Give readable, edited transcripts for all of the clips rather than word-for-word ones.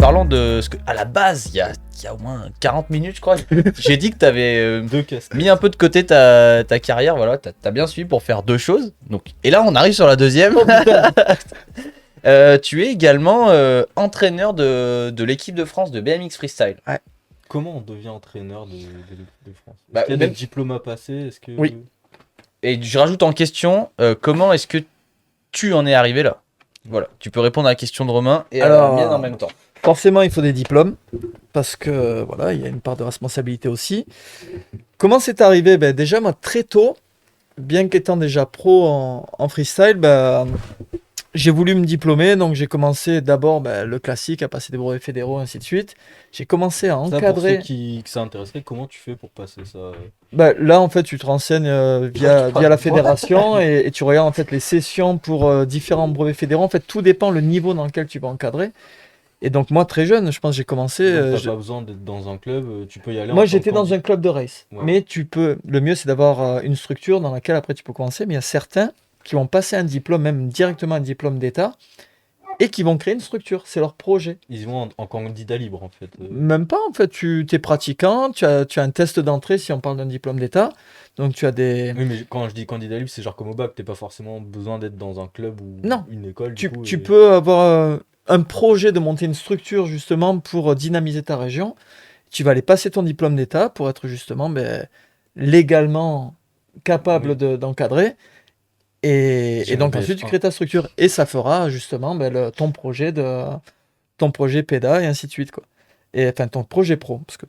parlant de ce que, à la base, il y a au moins 40 minutes, je crois, j'ai dit que tu avais mis un peu de côté ta carrière. Voilà, t'as bien suivi pour faire deux choses. Donc, et là, on arrive sur la deuxième. Oh putain. Tu es également entraîneur de l'équipe de France de BMX Freestyle. Ouais. Comment on devient entraîneur de l'équipe de France? Bah, Est-ce qu'il y a même- des diplômes à passer? Est-ce que... Oui. Et je rajoute en question, comment est-ce que tu en es arrivé là? Voilà, tu peux répondre à la question de Romain et à la Alors, mienne en même temps. Forcément, il faut des diplômes, parce que voilà, il y a une part de responsabilité aussi. Comment c'est arrivé? Ben, déjà, moi, très tôt, bien qu'étant déjà pro en freestyle, ben, j'ai voulu me diplômer, donc j'ai commencé d'abord le classique, à passer des brevets fédéraux, ainsi de suite. J'ai commencé à Ça, pour ceux encadrer. qui ça intéresserait, comment tu fais pour passer ça? Ben, là, en fait, tu te renseignes via la fédération et tu regardes en fait les sessions pour différents brevets fédéraux. En fait, tout dépend le niveau dans lequel tu vas encadrer. Et donc, moi, très jeune, je pense que j'ai commencé. Donc, t'as pas besoin d'être dans un club, tu peux y aller en Moi, tant j'étais que dans un club de race. Ouais. Mais tu peux. Le mieux, c'est d'avoir une structure dans laquelle après tu peux commencer. Mais il y a certains qui vont passer un diplôme, même directement un diplôme d'État, et qui vont créer une structure. C'est leur projet. Ils vont en candidat libre, en fait. Même pas, en fait. Tu es pratiquant, tu as un test d'entrée si on parle d'un diplôme d'État. Donc, tu as des. Oui, mais quand je dis candidat libre, c'est genre comme au bac, t'as pas forcément besoin d'être dans un club ou Non. une école. Tu peux avoir un projet de monter une structure justement pour dynamiser ta région. Tu vas aller passer ton diplôme d'État pour être justement légalement capable Oui. d'encadrer. Et J'ai donc mon ensuite tu BF1. crées ta structure et ça fera justement ton projet PEDA et ainsi de suite quoi. Et enfin ton projet pro parce que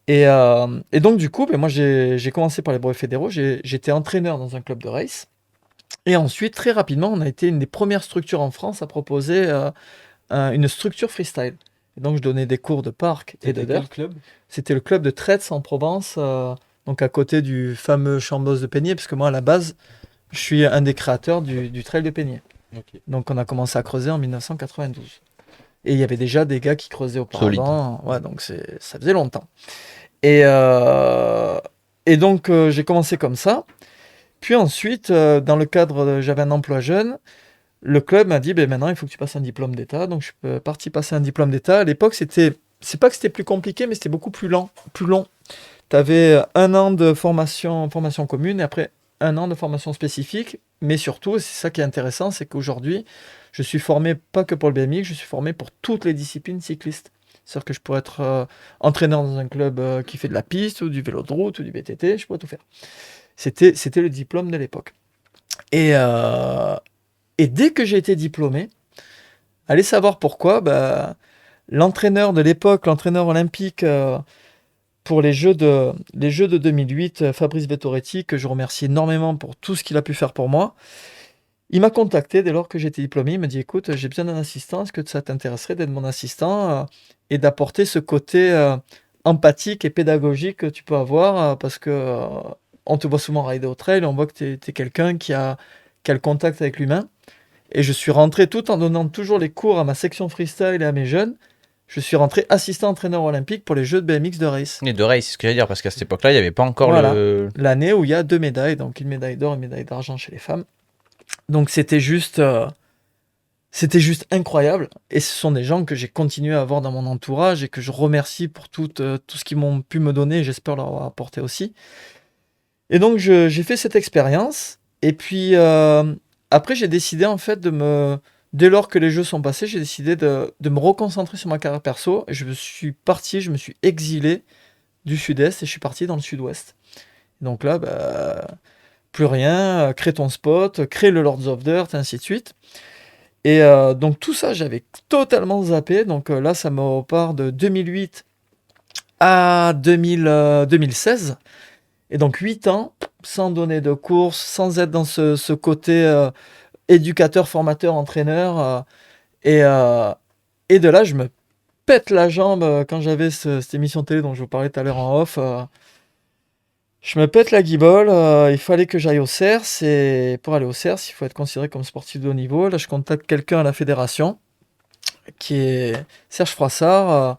et donc du coup moi j'ai commencé par les brevets fédéraux, j'étais entraîneur dans un club de race et ensuite très rapidement on a été une des premières structures en France à proposer une structure freestyle. Et donc je donnais des cours de parc et de C'était dirt. quel club? C'était le club de Traits en Provence, donc à côté du fameux Chambos de Peigné, parce que moi à la base, je suis un des créateurs du trail de Peigné. Ok. Donc on a commencé à creuser en 1992. Et il y avait déjà des gars qui creusaient auparavant. Ouais, donc ça faisait longtemps. Et donc j'ai commencé comme ça. Puis ensuite, dans le cadre, j'avais un emploi jeune. Le club m'a dit, maintenant il faut que tu passes un diplôme d'État. Donc je suis parti passer un diplôme d'État. À l'époque, c'est pas que c'était plus compliqué, mais c'était beaucoup plus lent, plus long. Tu avais un an de formation commune et après un an de formation spécifique. Mais surtout, c'est ça qui est intéressant, c'est qu'aujourd'hui, je suis formé pas que pour le BMX, je suis formé pour toutes les disciplines cyclistes. C'est-à-dire que je pourrais être entraîneur dans un club qui fait de la piste ou du vélo de route ou du VTT, je pourrais tout faire. C'était le diplôme de l'époque. Et dès que j'ai été diplômé, allez savoir pourquoi, l'entraîneur de l'époque, l'entraîneur olympique pour les Jeux de 2008, Fabrice Vettoretti, que je remercie énormément pour tout ce qu'il a pu faire pour moi, il m'a contacté dès lors que j'étais diplômé. Il m'a dit, écoute, j'ai besoin d'un assistant, est-ce que ça t'intéresserait d'être mon assistant et d'apporter ce côté empathique et pédagogique que tu peux avoir parce que on te voit souvent rider au trail, on voit que tu es quelqu'un qui a le contact avec l'humain. Et je suis rentré tout en donnant toujours les cours à ma section freestyle et à mes jeunes. Je suis rentré assistant entraîneur olympique pour les Jeux de BMX de race. Et de race, c'est ce que j'allais dire, parce qu'à cette époque-là, il n'y avait pas encore Voilà. le. L'année où il y a 2 médailles, donc une médaille d'or et une médaille d'argent chez les femmes. Donc c'était juste incroyable. Et ce sont des gens que j'ai continué à avoir dans mon entourage et que je remercie pour tout ce qu'ils m'ont pu me donner. J'espère leur avoir apporté aussi. Et donc j'ai fait cette expérience. Et puis après, j'ai décidé en fait dès lors que les jeux sont passés, j'ai décidé de me reconcentrer sur ma carrière perso. Et je me suis exilé du sud-est et je suis parti dans le sud-ouest. Donc là, plus rien, crée ton spot, crée le Lords of Dirt, et ainsi de suite. Et donc tout ça, j'avais totalement zappé. Donc là, ça me repart de 2008 à 2016. Et donc 8 ans, sans donner de course, sans être dans ce côté éducateur, formateur, entraîneur. Et de là, je me pète la jambe quand j'avais cette émission télé dont je vous parlais tout à l'heure en off. Je me pète la guibole, il fallait que j'aille au CERS. Et pour aller au CERS, il faut être considéré comme sportif de haut niveau. Là, je contacte quelqu'un à la fédération, qui est Serge Froissart,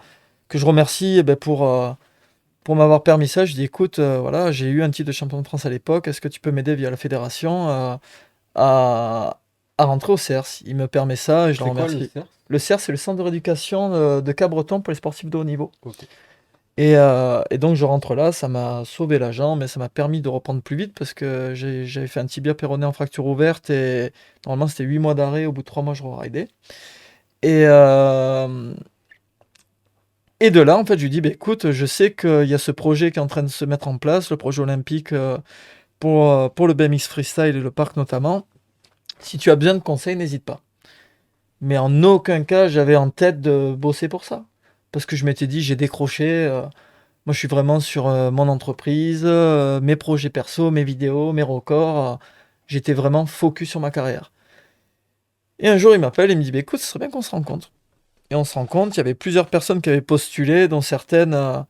que je remercie pour m'avoir permis ça. Je dis, écoute, voilà, j'ai eu un titre de champion de France à l'époque, est-ce que tu peux m'aider via la fédération à rentrer au CERS? Il me permet ça et je le C'est quoi le remercie. CERS? Le CERF, c'est le centre de rééducation de Cabreton pour les sportifs de haut niveau. Ok. Et donc je rentre là, ça m'a sauvé la jambe, mais ça m'a permis de reprendre plus vite parce que j'avais fait un tibia péroné en fracture ouverte et normalement c'était 8 mois d'arrêt, au bout de 3 mois je re-ridais. Et, euh, et de là, en fait, je lui dis, bah, écoute, je sais qu'il y a ce projet qui est en train de se mettre en place, le projet olympique pour le BMX freestyle et le parc notamment. Si tu as besoin de conseils, n'hésite pas. Mais en aucun cas, j'avais en tête de bosser pour ça. Parce que je m'étais dit, j'ai décroché. Moi, je suis vraiment sur mon entreprise, mes projets perso, mes vidéos, mes records. J'étais vraiment focus sur ma carrière. Et un jour, il m'appelle et il me dit, bah, écoute, ce serait bien qu'on se rencontre. Et on se rend compte, il y avait plusieurs personnes qui avaient postulé, dont certaines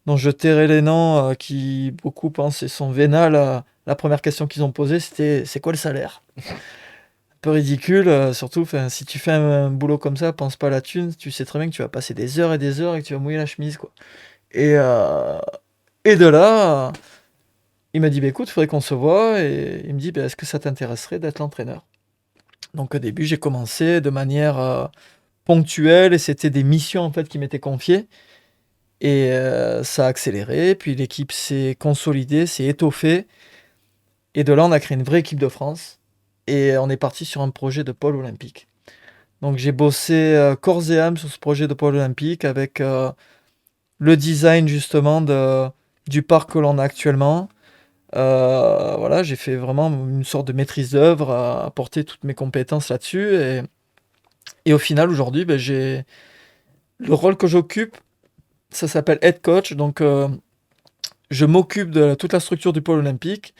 dont je tairai les noms, qui beaucoup pensent et sont vénales. La première question qu'ils ont posée, c'était c'est quoi le salaire? Un peu ridicule, surtout 'fin, si tu fais un boulot comme ça, pense pas à la thune, tu sais très bien que tu vas passer des heures et des heures et que tu vas mouiller la chemise, quoi. Et, euh, et de là, il m'a dit bah, écoute, il faudrait qu'on se voit. Et il me dit bah, est-ce que ça t'intéresserait d'être l'entraîneur? Donc au début, j'ai commencé de manière ponctuelle et c'était des missions en fait qui m'étaient confiées. Et ça a accéléré, puis l'équipe s'est consolidée, s'est étoffée. Et de là, on a créé une vraie équipe de France. Et on est parti sur un projet de pôle olympique. Donc j'ai bossé corps et âme sur ce projet de pôle olympique avec le design justement du parc que l'on a actuellement. Voilà, j'ai fait vraiment une sorte de maîtrise d'œuvre, à apporter toutes mes compétences là-dessus. Et au final, aujourd'hui, ben, j'ai le rôle que j'occupe, ça s'appelle head coach. Donc je m'occupe de toute la structure du pôle olympique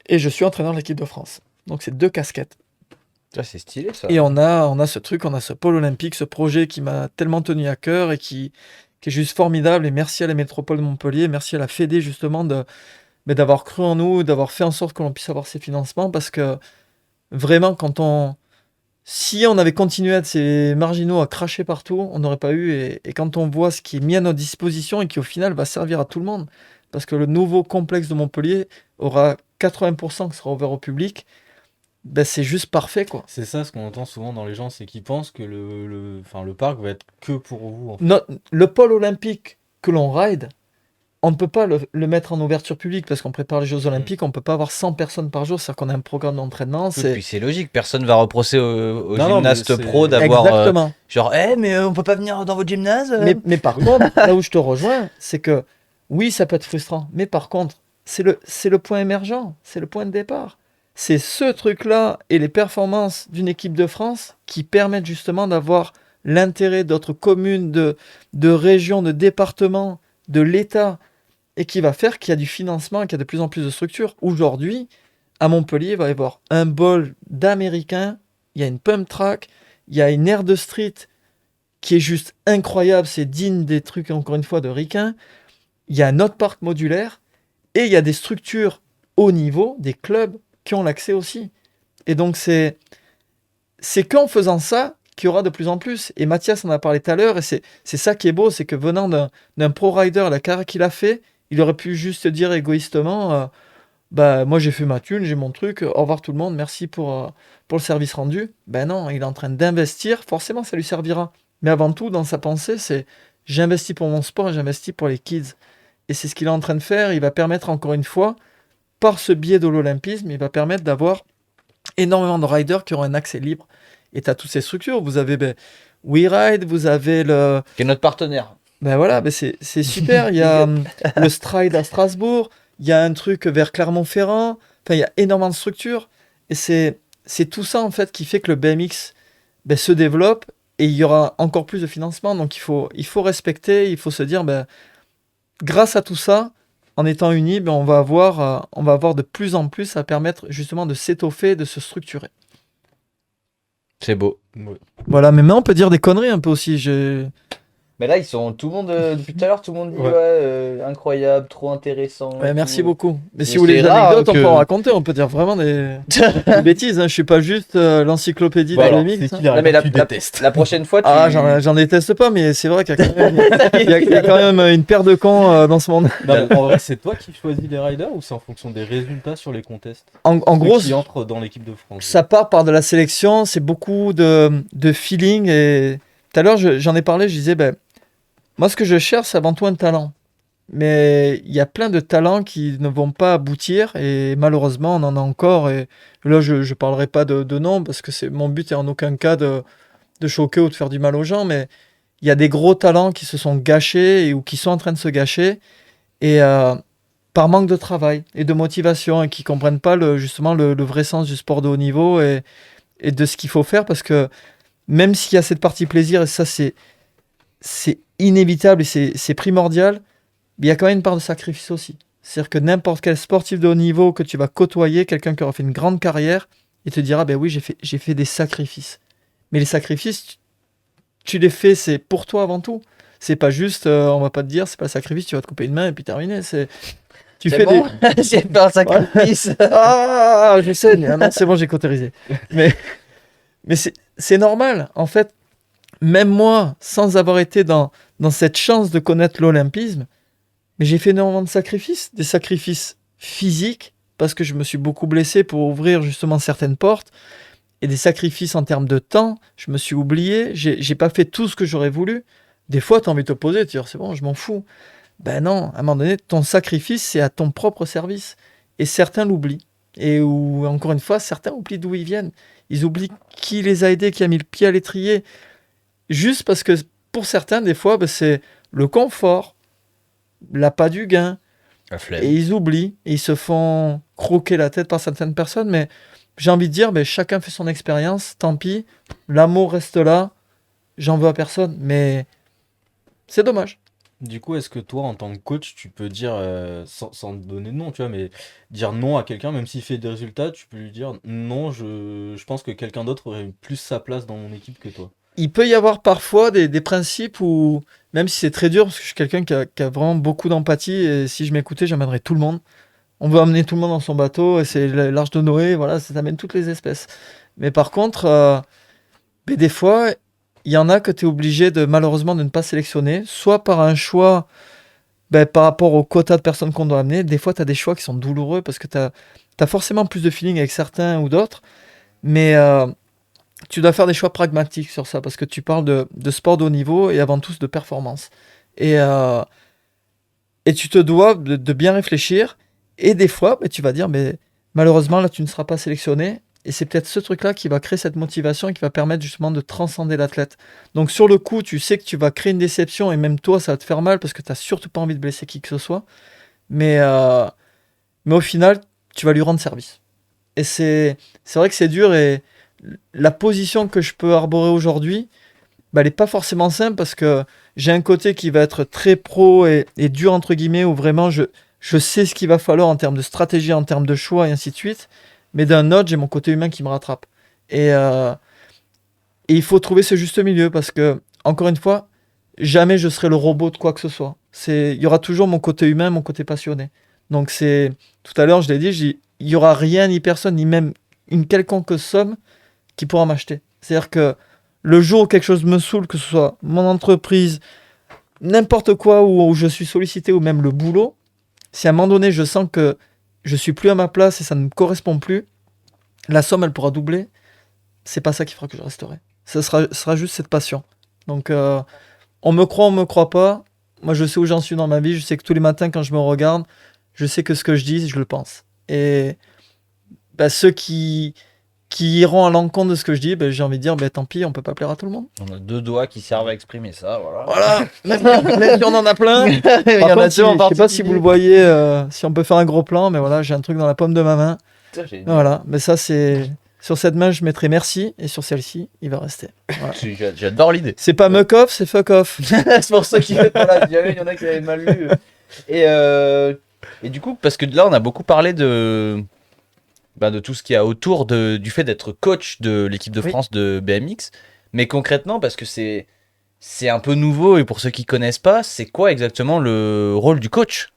et je suis entraîneur de l'équipe de France. Donc c'est 2 casquettes. Ça, c'est stylé, ça. Et on a ce truc, on a ce pôle olympique, ce projet qui m'a tellement tenu à cœur et qui est juste formidable. Et merci à la métropole de Montpellier, merci à la Fédé justement mais d'avoir cru en nous, d'avoir fait en sorte que l'on puisse avoir ces financements. Parce que vraiment, si on avait continué à être ces marginaux à cracher partout, on n'aurait pas eu. Et quand on voit ce qui est mis à notre disposition et qui au final va servir à tout le monde, parce que le nouveau complexe de Montpellier aura 80% qui sera ouvert au public, ben c'est juste parfait, quoi. C'est ça ce qu'on entend souvent dans les gens, c'est qu'ils pensent que enfin, le parc va être que pour vous. En fait. Le pôle olympique que l'on ride, on ne peut pas le mettre en ouverture publique parce qu'on prépare les Jeux Olympiques, on ne peut pas avoir 100 personnes par jour, c'est-à-dire qu'on a un programme d'entraînement. Et puis c'est logique, personne va reprocher aux Non, gymnastes mais c'est- pro d'avoir Exactement. genre mais on peut pas venir dans votre gymnase Mais par contre, là où je te rejoins, c'est que oui, ça peut être frustrant, mais par contre, c'est le point émergent, c'est le point de départ. C'est ce truc-là et les performances d'une équipe de France qui permettent justement d'avoir l'intérêt d'autres communes, de régions, de départements, de l'État, et qui va faire qu'il y a du financement et qu'il y a de plus en plus de structures. Aujourd'hui, à Montpellier, il va y avoir un bol d'Américains, il y a une pump track, il y a une aire de street qui est juste incroyable, c'est digne des trucs, encore une fois, de ricains. Il y a un autre parc modulaire et il y a des structures haut niveau, des clubs qui ont l'accès aussi. Et donc, c'est qu'en faisant ça qu'il y aura de plus en plus. Et Mathias en a parlé tout à l'heure, et c'est ça qui est beau, c'est que venant d'un pro rider, la carrière qu'il a fait, il aurait pu juste dire égoïstement bah, moi j'ai fait ma thune, j'ai mon truc, au revoir tout le monde, merci pour le service rendu. Ben non, il est en train d'investir, forcément ça lui servira. Mais avant tout, dans sa pensée, c'est j'investis pour mon sport et j'investis pour les kids. Et c'est ce qu'il est en train de faire. Il va permettre encore une fois, par ce biais de l'olympisme, il va permettre d'avoir énormément de riders qui auront un accès libre. Et tu as toutes ces structures. Vous avez WeRide, vous avez le. qui est notre partenaire. Ben voilà, c'est super. Il y a le Stride à Strasbourg. Il y a un truc vers Clermont-Ferrand. Enfin, il y a énormément de structures. Et c'est tout ça, en fait, qui fait que le BMX se développe et il y aura encore plus de financement. Donc, il faut respecter, il faut se dire, grâce à tout ça, en étant unis, on va avoir de plus en plus à permettre justement de s'étoffer, de se structurer. C'est beau. Ouais. Voilà, mais maintenant, on peut dire des conneries un peu aussi. Mais là, tout le monde, depuis tout à l'heure, tout le monde dit Ouais. incroyable, trop intéressant. Ouais, et merci tout. beaucoup. Mais Mais si vous voulez c'est des rare anecdotes, on que- peut en raconter. On peut dire vraiment des bêtises. Hein. Je suis pas juste l'encyclopédie Bon, de alors, BMX. c'est hein. qui les Non, mais riders que tu détestes? la prochaine fois, tu. Ah, j'en déteste pas, mais c'est vrai qu'il y a quand même, il y a quand même une paire de cons dans ce monde. Non, mais en vrai, c'est toi qui choisis les riders ou c'est en fonction des résultats sur les contests? En Ceux gros, qui entrent dans l'équipe de France. ça part par de la sélection, c'est beaucoup de feeling. Et tout à l'heure, j'en ai parlé, je disais, ben, moi, ce que je cherche, c'est avant tout un talent. Mais il y a plein de talents qui ne vont pas aboutir, et malheureusement, on en a encore. Et là, je ne parlerai pas de nom, parce que mon but est en aucun cas de choquer ou de faire du mal aux gens, mais il y a des gros talents qui se sont gâchés ou qui sont en train de se gâcher, et par manque de travail et de motivation, et qui comprennent pas justement le vrai sens du sport de haut niveau et de ce qu'il faut faire, parce que même s'il y a cette partie plaisir, et ça c'est inévitable et c'est primordial, mais il y a quand même une part de sacrifice aussi. C'est-à-dire que n'importe quel sportif de haut niveau que tu vas côtoyer, quelqu'un qui aura fait une grande carrière, il te dira, ben oui, j'ai fait des sacrifices. Mais les sacrifices, tu les fais, c'est pour toi avant tout. C'est pas juste, on va pas te dire, c'est pas le sacrifice, tu vas te couper une main et puis terminé. Tu C'est fais bon J'ai fait un sacrifice. Ah, je saigne. Ah non, c'est bon, j'ai cautérisé. Mais c'est normal. En fait, même moi, sans avoir été dans cette chance de connaître l'olympisme, mais j'ai fait énormément de sacrifices. Des sacrifices physiques, parce que je me suis beaucoup blessé pour ouvrir justement certaines portes. Et des sacrifices en termes de temps. Je me suis oublié. J'ai pas fait tout ce que j'aurais voulu. Des fois, tu as envie de te poser, tu te dis, c'est bon, je m'en fous. Ben non, à un moment donné, ton sacrifice, c'est à ton propre service. Et certains l'oublient. Et encore une fois, certains oublient d'où ils viennent. Ils oublient qui les a aidés, qui a mis le pied à l'étrier. Juste parce que pour certains, des fois, ben, c'est le confort, l'appât du gain. La flemme. Et ils oublient. Et ils se font croquer la tête par certaines personnes. Mais j'ai envie de dire, ben, chacun fait son expérience. Tant pis. L'amour reste là. J'en veux à personne. Mais c'est dommage. Du coup, est-ce que toi, en tant que coach, tu peux dire, sans te donner de nom, tu vois, mais dire non à quelqu'un, même s'il fait des résultats, tu peux lui dire non, je pense que quelqu'un d'autre aurait plus sa place dans mon équipe que toi. Il peut y avoir parfois des principes où, même si c'est très dur, parce que je suis quelqu'un qui a vraiment beaucoup d'empathie, et si je m'écoutais, j'amènerais tout le monde. On veut amener tout le monde dans son bateau, et c'est l'arche de Noé, voilà, ça amène toutes les espèces. Mais par contre, mais des fois, il y en a que tu es obligé malheureusement de ne pas sélectionner, soit par un choix par rapport au quota de personnes qu'on doit amener. Des fois, tu as des choix qui sont douloureux parce que tu as forcément plus de feeling avec certains ou d'autres, mais tu dois faire des choix pragmatiques sur ça parce que tu parles de sport de haut niveau et avant tout de performance. Et tu te dois de bien réfléchir. Et des fois, tu vas dire, mais malheureusement, là, tu ne seras pas sélectionné. Et c'est peut-être ce truc-là qui va créer cette motivation et qui va permettre justement de transcender l'athlète. Donc sur le coup, tu sais que tu vas créer une déception et même toi, ça va te faire mal parce que tu n'as surtout pas envie de blesser qui que ce soit. Mais au final, tu vas lui rendre service. Et c'est vrai que c'est dur et la position que je peux arborer aujourd'hui, elle n'est pas forcément simple parce que j'ai un côté qui va être très pro et dur entre guillemets où vraiment je sais ce qu'il va falloir en termes de stratégie, en termes de choix et ainsi de suite. Mais d'un autre, j'ai mon côté humain qui me rattrape. Et il faut trouver ce juste milieu parce que, encore une fois, jamais je serai le robot de quoi que ce soit. Il y aura toujours mon côté humain, mon côté passionné. Donc tout à l'heure, je l'ai dit, il n'y aura rien, ni personne, ni même une quelconque somme qui pourra m'acheter. C'est-à-dire que le jour où quelque chose me saoule, que ce soit mon entreprise, n'importe quoi, où je suis sollicité, ou même le boulot, si à un moment donné, je sens que je suis plus à ma place et ça ne me correspond plus, la somme, elle pourra doubler. C'est pas ça qui fera que je resterai. Ce sera juste cette passion. Donc, on me croit pas. Moi, je sais où j'en suis dans ma vie. Je sais que tous les matins, quand je me regarde, je sais que ce que je dis, je le pense. Et ceux qui iront à l'encontre de ce que je dis, j'ai envie de dire, tant pis, on peut pas plaire à tout le monde. On a deux doigts qui servent à exprimer ça, voilà. Voilà, même si on en a plein. Il y Par en a contre, deux en je sais pas si particulier. vous le voyez, si on peut faire un gros plan, mais voilà, j'ai un truc dans la paume de ma main. Putain, j'ai- Voilà, mais ça c'est... Sur cette main, je mettrai merci, et sur celle-ci, il va rester. Voilà. J'adore l'idée. C'est pas muck off, c'est fuck off. C'est pour ça qu'il fait pas là. Il y en a qui avaient mal lu. Et du coup, parce que là, on a beaucoup parlé de tout ce qu'il y a autour du fait d'être coach de l'équipe de Oui. France de BMX. Mais concrètement, parce que c'est c'est un peu nouveau et pour ceux qui connaissent pas, c'est quoi exactement le rôle du coach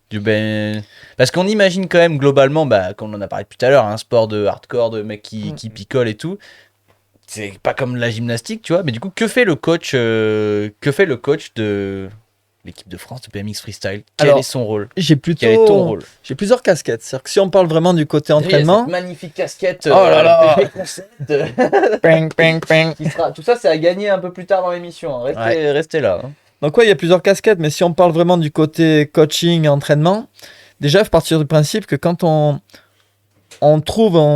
Parce qu'on imagine quand même globalement, comme on en a parlé tout à l'heure, un sport de hardcore, de mecs qui picolent et tout. C'est pas comme la gymnastique, tu vois. Mais du coup, que fait le coach de l'équipe de France de BMX Freestyle? Quel Alors, est son rôle? J'ai Quel est ton rôle? plusieurs casquettes. C'est-à-dire que si on parle vraiment du côté Il y a entraînement, cette magnifique casquette. Oh là là. PP Concept, ping, ping, ping. tout ça, c'est à gagner un peu plus tard dans l'émission. Hein. Restez là. Hein. Donc ouais, il y a plusieurs casquettes, mais si on parle vraiment du côté coaching et entraînement, déjà, il faut partir du principe que quand on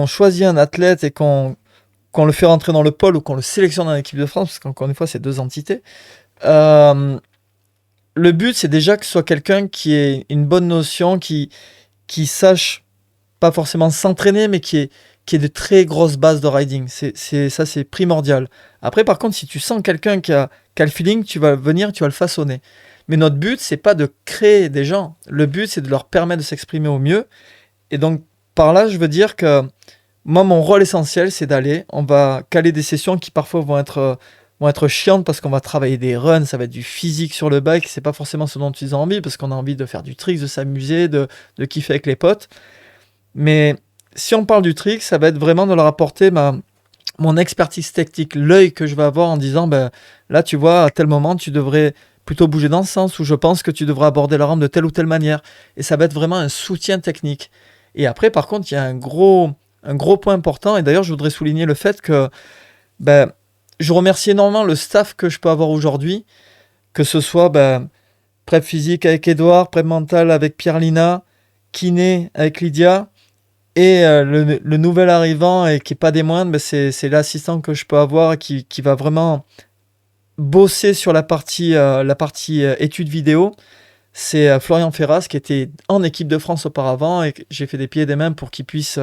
choisit un athlète et qu'on le fait rentrer dans le pôle ou qu'on le sélectionne dans l'équipe de France, parce qu'encore une fois, c'est deux entités, le but, c'est déjà que ce soit quelqu'un qui ait une bonne notion, qui sache pas forcément s'entraîner, mais qui ait de très grosses bases de riding. Ça, c'est primordial. Après, par contre, si tu sens quelqu'un qui a le feeling, tu vas venir, tu vas le façonner. Mais notre but, c'est pas de créer des gens. Le but, c'est de leur permettre de s'exprimer au mieux. Et donc, par là, je veux dire que moi, mon rôle essentiel, c'est d'aller. On va caler des sessions qui parfois vont être chiantes parce qu'on va travailler des runs, ça va être du physique sur le bike. C'est pas forcément ce dont ils ont envie parce qu'on a envie de faire du trick, de s'amuser, de kiffer avec les potes. Mais si on parle du trick, ça va être vraiment de leur apporter mon expertise technique, l'œil que je vais avoir en disant là, tu vois, à tel moment, tu devrais plutôt bouger dans ce sens où je pense que tu devrais aborder la rampe de telle ou telle manière. Et ça va être vraiment un soutien technique. Et après, par contre, il y a un gros point important. Et d'ailleurs, je voudrais souligner le fait que je remercie énormément le staff que je peux avoir aujourd'hui, que ce soit prep physique avec Edouard, prep mental avec Pierre-Lina, kiné avec Lydia, et le nouvel arrivant, et qui n'est pas des moindres, c'est l'assistant que je peux avoir qui va vraiment bosser sur la partie études vidéo. C'est Florian Ferras qui était en équipe de France auparavant et j'ai fait des pieds et des mains pour qu'il puisse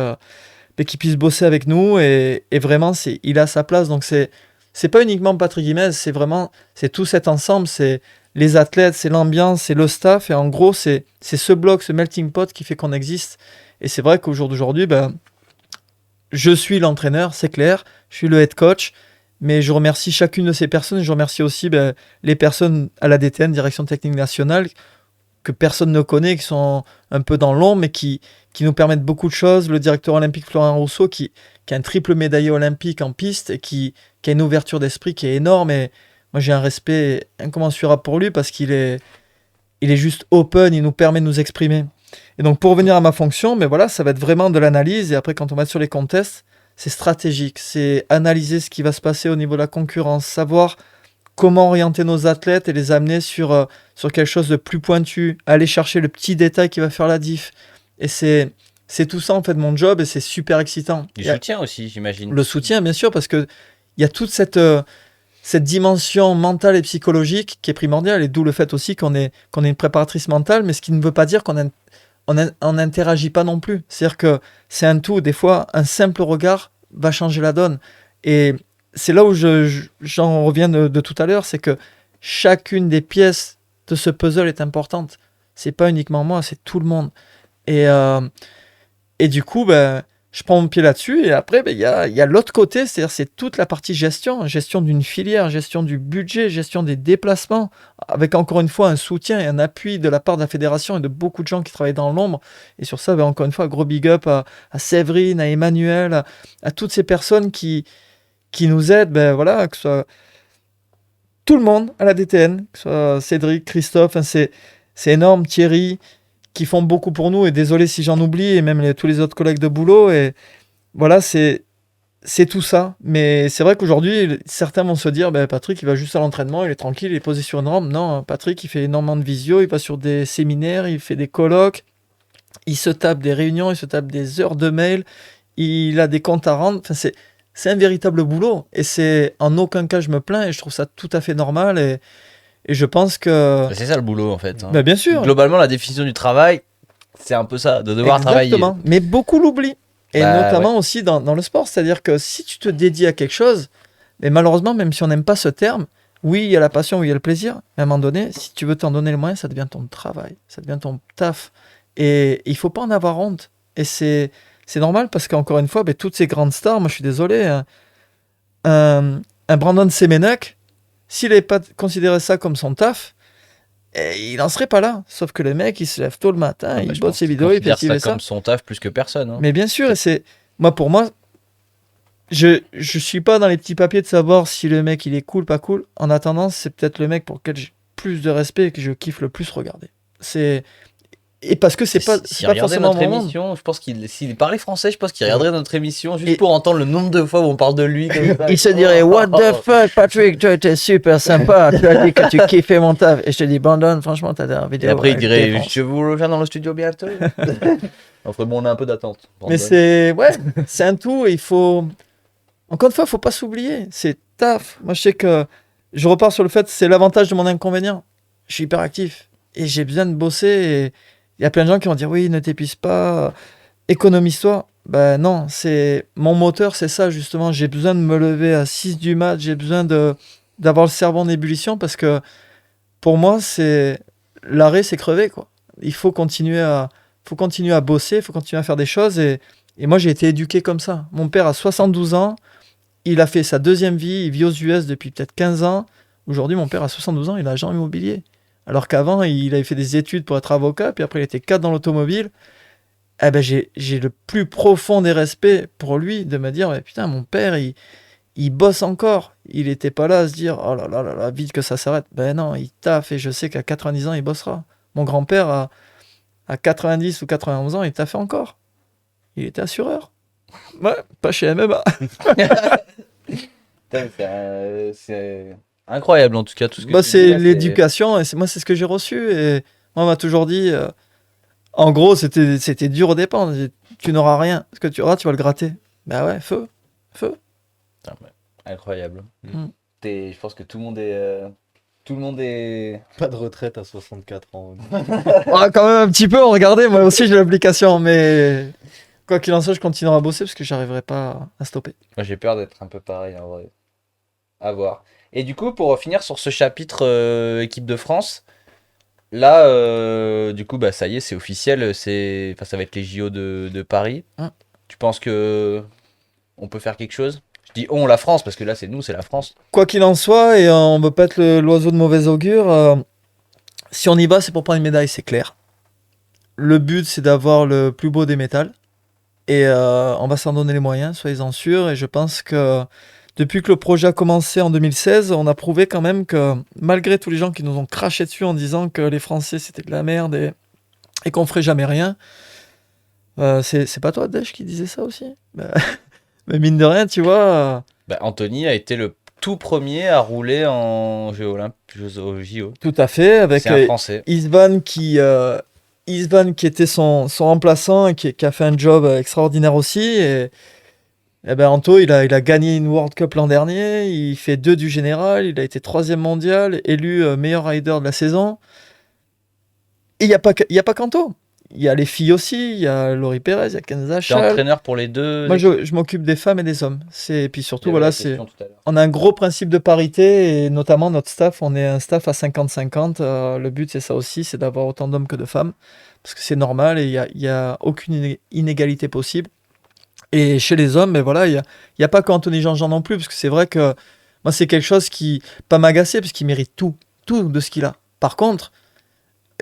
bosser avec nous et vraiment il a sa place. Donc c'est pas uniquement Patrick Guimez, c'est tout cet ensemble, c'est les athlètes, c'est l'ambiance, c'est le staff et en gros c'est ce bloc, ce melting pot qui fait qu'on existe. Et c'est vrai qu'au jour d'aujourd'hui, je suis l'entraîneur, c'est clair, je suis le head coach, mais je remercie chacune de ces personnes et je remercie aussi les personnes à la DTN, Direction Technique Nationale, que personne ne connaît, qui sont un peu dans l'ombre, mais qui nous permettent beaucoup de choses. Le directeur olympique Florian Rousseau, qui a un triple médaillé olympique en piste et qui a une ouverture d'esprit qui est énorme. Et moi, j'ai un respect incommensurable pour lui parce qu'il est juste open, il nous permet de nous exprimer. Et donc, pour revenir à ma fonction, ça va être vraiment de l'analyse. Et après, quand on va sur les contests, c'est stratégique. C'est analyser ce qui va se passer au niveau de la concurrence, savoir comment orienter nos athlètes et les amener sur quelque chose de plus pointu, aller chercher le petit détail qui va faire la diff. Et c'est tout ça en fait mon job et c'est super excitant. Du soutien aussi, j'imagine. Le soutien, bien sûr, parce que il y a toute cette dimension mentale et psychologique qui est primordiale et d'où le fait aussi qu'on est une préparatrice mentale, mais ce qui ne veut pas dire qu'on n'interagit pas non plus. C'est-à-dire que c'est un tout. Des fois, un simple regard va changer la donne. Et c'est là où j'en reviens de tout à l'heure, c'est que chacune des pièces de ce puzzle est importante. C'est pas uniquement moi, c'est tout le monde. Et du coup, je prends mon pied là-dessus. Et après, il y a l'autre côté, c'est-à-dire c'est toute la partie gestion d'une filière, gestion du budget, gestion des déplacements, avec encore une fois un soutien et un appui de la part de la fédération et de beaucoup de gens qui travaillent dans l'ombre. Et sur ça, encore une fois, gros big up à Séverine, à Emmanuel, à toutes ces personnes qui nous aident, que ce soit tout le monde à la DTN, que ce soit Cédric, Christophe, c'est énorme, Thierry, qui font beaucoup pour nous, et désolé si j'en oublie, et même tous les autres collègues de boulot, et voilà, c'est tout ça. Mais c'est vrai qu'aujourd'hui, certains vont se dire, Patrick, il va juste à l'entraînement, il est tranquille, il est posé sur une rampe. Non, Patrick, il fait énormément de visio, il va sur des séminaires, il fait des colloques, il se tape des réunions, il se tape des heures de mail, il a des comptes à rendre, enfin, c'est un véritable boulot et c'est en aucun cas je me plains et je trouve ça tout à fait normal et je pense que c'est ça le boulot en fait. Hein. Bien sûr. Globalement, la définition du travail, c'est un peu ça, de devoir travailler. Mais beaucoup l'oublient et notamment aussi dans le sport, c'est-à-dire que si tu te dédies à quelque chose, mais malheureusement même si on n'aime pas ce terme, oui il y a la passion, oui il y a le plaisir, mais à un moment donné, si tu veux t'en donner le moyen, ça devient ton travail, ça devient ton taf et il faut pas en avoir honte et c'est normal parce qu'encore une fois, toutes ces grandes stars, moi je suis désolé, un Brandon Semenuk, s'il n'avait pas considéré ça comme son taf, il n'en serait pas là. Sauf que le mec, il se lève tôt le matin, il bosse ses vidéos, il fait ça ça. comme son taf plus que personne. Hein. Mais bien sûr, et pour moi, je suis pas dans les petits papiers de savoir si le mec il est cool, pas cool. En attendant, c'est peut-être le mec pour lequel j'ai plus de respect et que je kiffe le plus regarder. Et parce que c'est pas forcément notre émission, je pense s'il parlait français, je pense qu'il regarderait notre émission juste pour entendre le nombre de fois où on parle de lui. Comme ça. Il se dirait what the fuck, Patrick, tu étais super sympa, tu as dit que tu kiffais mon taf. Et je te dis, Brandon, franchement, t'as des vidéos. Et après, il dirait, je vous rejoins dans le studio bientôt. Enfin bon, on a un peu d'attente. Mais c'est un tout. Et il faut. Encore une fois, il faut pas s'oublier. C'est taf. Moi, je sais que je repars sur le fait, c'est l'avantage de mon inconvénient. Je suis hyper actif et j'ai besoin de bosser. Et il y a plein de gens qui vont dire oui, ne t'épuise pas, économise-toi. Ben non, c'est mon moteur, c'est ça justement. J'ai besoin de me lever à 6 du mat. J'ai besoin d'avoir le cerveau en ébullition parce que pour moi, c'est l'arrêt, c'est crever quoi. Il faut continuer à bosser, il faut continuer à faire des choses et moi j'ai été éduqué comme ça. Mon père a 72 ans. Il a fait sa deuxième vie, il vit aux US depuis peut-être 15 ans. Aujourd'hui, mon père a 72 ans, il est agent immobilier. Alors qu'avant, il avait fait des études pour être avocat, puis après, il était cadre dans l'automobile. Eh ben, j'ai le plus profond des respects pour lui de me dire putain, mon père, il bosse encore. Il n'était pas là à se dire oh là là là là, vite que ça s'arrête. Ben non, il taffe et je sais qu'à 90 ans, il bossera. Mon grand-père, à 90 ou 91 ans, il taffait encore. Il était assureur. Ouais, pas chez MMA. C'est incroyable en tout cas tout ce que tu c'est dis là, l'éducation et moi c'est ce que j'ai reçu et moi on m'a toujours dit en gros c'était dur au départ. Tu n'auras rien, ce que tu auras tu vas le gratter. Bah ouais, feu. Incroyable. Je pense que tout le monde est Pas de retraite à 64 ans. Ouais, quand même un petit peu, regardez, moi aussi j'ai l'application mais quoi qu'il en soit je continuerai à bosser parce que j'arriverai pas à stopper. Moi j'ai peur d'être un peu pareil en vrai. À voir. Et du coup, pour finir sur ce chapitre équipe de France, là, du coup, bah ça y est, c'est officiel. Ça va être les JO de Paris. Tu penses que on peut faire quelque chose? Je dis on, la France, parce que là, c'est nous, c'est la France. Quoi qu'il en soit, et on veut pas être l'oiseau de mauvais augure, si on y va, c'est pour prendre une médaille, c'est clair. Le but, c'est d'avoir le plus beau des métals. Et on va s'en donner les moyens, soyez-en sûrs. Et je pense que depuis que le projet a commencé en 2016, on a prouvé quand même que malgré tous les gens qui nous ont craché dessus en disant que les Français c'était de la merde et qu'on ferait jamais rien, c'est pas toi, Dej, qui disait ça aussi? Mais mine de rien, tu vois. Anthony a été le tout premier à rouler en Jeux au JO. Tout à fait, avec C'est un Français. Isvan qui était son remplaçant et qui a fait un job extraordinaire aussi. Et Anto, il a gagné une World Cup l'an dernier, il fait 2 du général, il a été 3e mondial, élu meilleur rider de la saison. Et il n'y a pas qu'Anto. Il y a les filles aussi, il y a Laurie Pérez, il y a Kenza T'es Chal. entraîneur pour les deux? Moi, je m'occupe des femmes et des hommes. Et puis surtout, voilà, tout à l'heure. on a un gros principe de parité, et notamment notre staff, on est un staff à 50-50. Le but, c'est ça aussi, c'est d'avoir autant d'hommes que de femmes, parce que c'est normal et il n'y a aucune inégalité possible. Et chez les hommes, voilà, il y a pas qu'Anthony Jean-Jean non plus, parce que c'est vrai que moi, c'est quelque chose qui pas m'agacer, parce qu'il mérite tout de ce qu'il a. Par contre,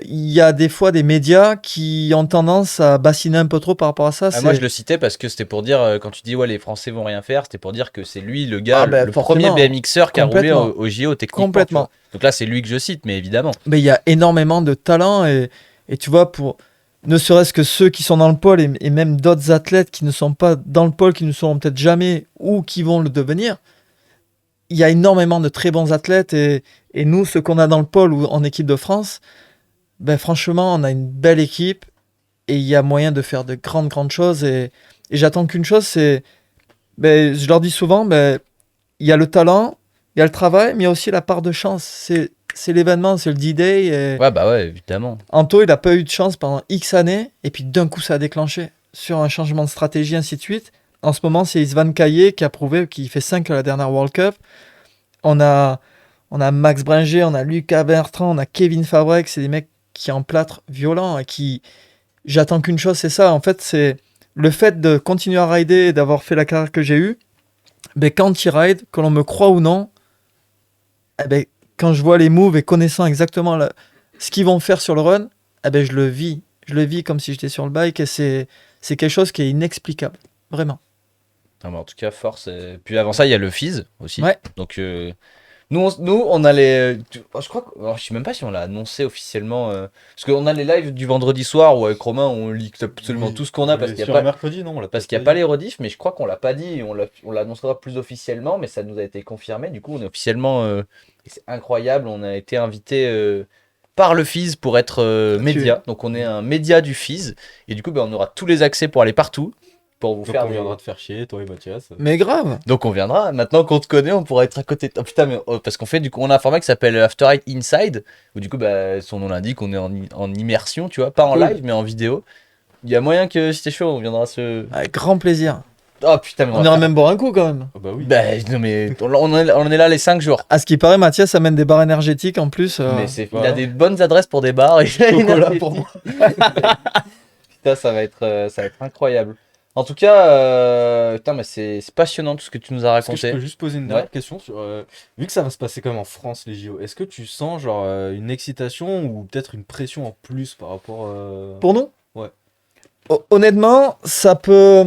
il y a des fois des médias qui ont tendance à bassiner un peu trop par rapport à ça. Moi, je le citais parce que c'était pour dire, quand tu dis ouais, les Français vont rien faire, c'était pour dire que c'est lui le gars, le premier BMXer qui a roulé au JO techniquement. Complètement. Donc là, c'est lui que je cite, mais évidemment. Mais il y a énormément de talent et tu vois, ne serait-ce que ceux qui sont dans le pôle et même d'autres athlètes qui ne sont pas dans le pôle, qui ne seront peut-être jamais ou qui vont le devenir, il y a énormément de très bons athlètes et nous, ceux qu'on a dans le pôle ou en équipe de France, franchement, on a une belle équipe et il y a moyen de faire de grandes choses et j'attends qu'une chose, c'est, je leur dis souvent, il y a le talent, il y a le travail, mais il y a aussi la part de chance. C'est l'événement, c'est le D-Day. Ouais, évidemment. Anto, il n'a pas eu de chance pendant X années, et puis d'un coup, ça a déclenché sur un changement de stratégie, ainsi de suite. En ce moment, c'est Isvan Caillé qui a prouvé qu'il fait 5 à la dernière World Cup. On a Max Bringer, on a Lucas Bertrand, on a Kevin Fabrec, c'est des mecs qui emplâtrent violent et qui... J'attends qu'une chose, c'est ça. En fait, c'est le fait de continuer à rider et d'avoir fait la carrière que j'ai eue. Quand il ride, que l'on me croit ou non, eh ben, quand je vois les moves et connaissant exactement ce qu'ils vont faire sur le run, eh ben, je le vis. Je le vis comme si j'étais sur le bike et c'est quelque chose qui est inexplicable. Vraiment. Ah, bah, en tout cas, force. Puis avant ça, il y a le Fizz aussi. Ouais. Donc, nous, on a les. Je crois que. Alors, je sais même pas si on l'a annoncé officiellement. Parce qu'on a les lives du vendredi soir où avec Romain, on lit absolument Oui. tout ce qu'on a parce qu'il n'y a Sur pas. un mercredi, non, on l'a Parce peut-être qu'il n'y a pas pas dit. les rediffs, mais je crois qu'on l'a pas dit et on l'annoncera plus officiellement, mais ça nous a été confirmé. Du coup, on est officiellement. Et c'est incroyable, on a été invité par le Fizz pour être média. Donc, on est un média du Fizz. Et du coup, on aura tous les accès pour aller partout. Pour vous Donc faire on des- viendra te faire chier, toi et Mathias. Mais grave. Donc on viendra. Maintenant qu'on te connaît, on pourra être à côté. Oh putain, mais parce qu'on fait du coup, on a un format qui s'appelle After Eight Inside, où du coup, son nom l'indique, on est en immersion, tu vois, pas en Cool. live, mais en vidéo. Il y a moyen que si t'es chaud, on viendra se. Avec grand plaisir. Oh putain, mais On ira même boire un coup quand même. Ah bah oui. Bah non mais on est là les 5 jours. À ce qui paraît, Mathias amène des barres énergétiques en plus. Mais il a voilà. des bonnes adresses pour des bars et Chocolat pour moi. Putain, ça va être incroyable. En tout cas, putain, mais c'est passionnant tout ce que tu nous as Est-ce que je raconté. peux juste poser une dernière question sur, vu que ça va se passer comme en France les JO, est-ce que tu sens genre une excitation ou peut-être une pression en plus par rapport Pour nous Ouais. Honnêtement, ça peut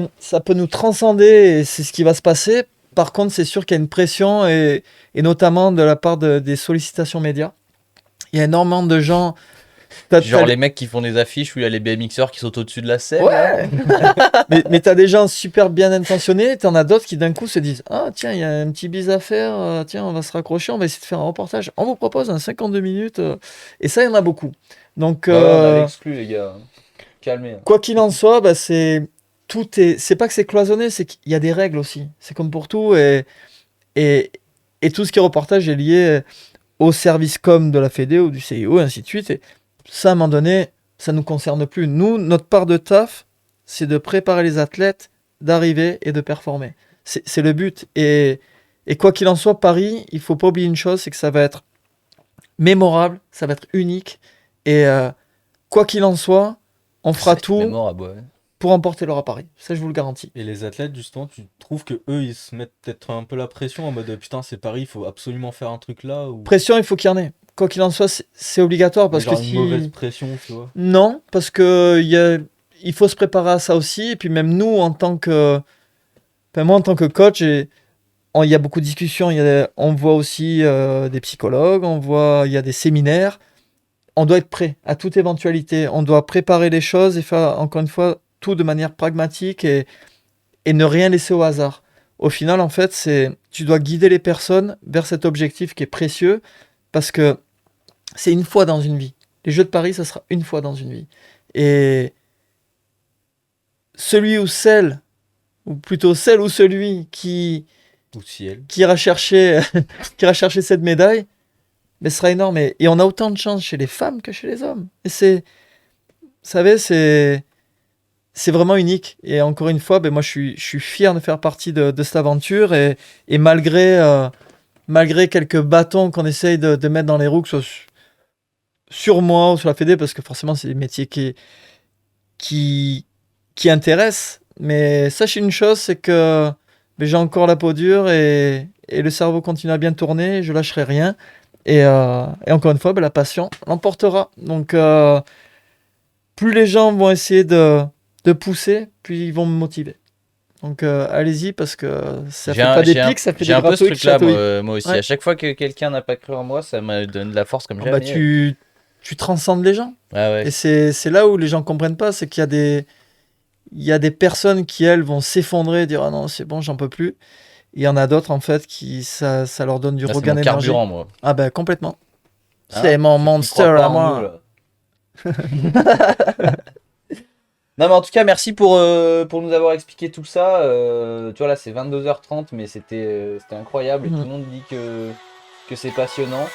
nous transcender et c'est ce qui va se passer. Par contre, c'est sûr qu'il y a une pression et notamment de la part des sollicitations médias. Il y a énormément de gens. Genre les mecs qui font des affiches où il y a les BMXers qui sont au-dessus de la scène. Ouais. mais t'as des gens super bien intentionnés, t'en as d'autres qui d'un coup se disent ah tiens il y a un petit bise à faire, tiens on va se raccrocher, on va essayer de faire un reportage, on vous propose un 52 minutes et ça il y en a beaucoup. Donc Ouais, on a l'exclu les gars. Calmez. quoi qu'il en soit, bah, c'est pas que c'est cloisonné, c'est qu'il y a des règles aussi. C'est comme pour tout et tout ce qui est reportage est lié au service com de la Fédé ou du CIO et ainsi de suite. Et ça à un moment donné, ça nous concerne plus. Nous, notre part de taf, c'est de préparer les athlètes, d'arriver et de performer. C'est le but. Et quoi qu'il en soit, Paris, il faut pas oublier une chose, c'est que ça va être mémorable, ça va être unique. Et quoi qu'il en soit, on fera tout Mémorable, ouais. pour emporter leur appareil. Ça, je vous le garantis. Et les athlètes justement, tu trouves que eux ils se mettent peut-être un peu la pression en mode putain c'est Paris, il faut absolument faire un truc là ou Pression, il faut qu'il y en ait. Quoi qu'il en soit, c'est obligatoire parce genre que une si... mauvaise pression, tu vois. Non, parce que il faut se préparer à ça aussi. Et puis même nous, en tant que... Enfin, moi, en tant que coach, il y a beaucoup de discussions. On voit aussi des psychologues, il y a des séminaires. On doit être prêt à toute éventualité. On doit préparer les choses et faire, encore une fois, tout de manière pragmatique et ne rien laisser au hasard. Au final, en fait, tu dois guider les personnes vers cet objectif qui est précieux parce que c'est une fois dans une vie. Les Jeux de Paris, ça sera une fois dans une vie. Et celui ou celle, ou plutôt celle ou celui qui Ou ciel. ira chercher, qui ira chercher cette médaille, mais ce sera énorme. Et on a autant de chance chez les femmes que chez les hommes. Et vous savez, c'est vraiment unique. Et encore une fois, moi, je suis fier de faire partie de cette aventure. Et malgré quelques bâtons qu'on essaye de mettre dans les roues, que ce soit sur moi ou sur la Fédé, parce que forcément, c'est des métiers qui intéressent. Mais sachez une chose, c'est que j'ai encore la peau dure et le cerveau continue à bien tourner. Je lâcherai rien. Et encore une fois, la passion l'emportera. Donc, plus les gens vont essayer de pousser, plus ils vont me motiver. Donc allez-y parce que ça fait pas des pics, ça fait des J'ai un peu ce gratouilles qui truc-là, chatouillent. moi aussi. Ouais. À chaque fois que quelqu'un n'a pas cru en moi, ça me donne de la force comme Ah bah, jamais. tu transcendes les gens. Ah ouais. Et c'est là où les gens comprennent pas, c'est qu'il y a des personnes qui, elles, vont s'effondrer et dire ah non, c'est bon, j'en peux plus. Il y en a d'autres, en fait, qui ça leur donne du Là, c'est regain mon d'énergie. carburant, moi. Ah ben complètement. Hein, C'est mon tu monster crois pas à en moi. nous, là. Non, mais en tout cas, merci pour nous avoir expliqué tout ça. Tu vois, là, c'est 22h30, mais c'était incroyable et tout le monde dit que c'est passionnant.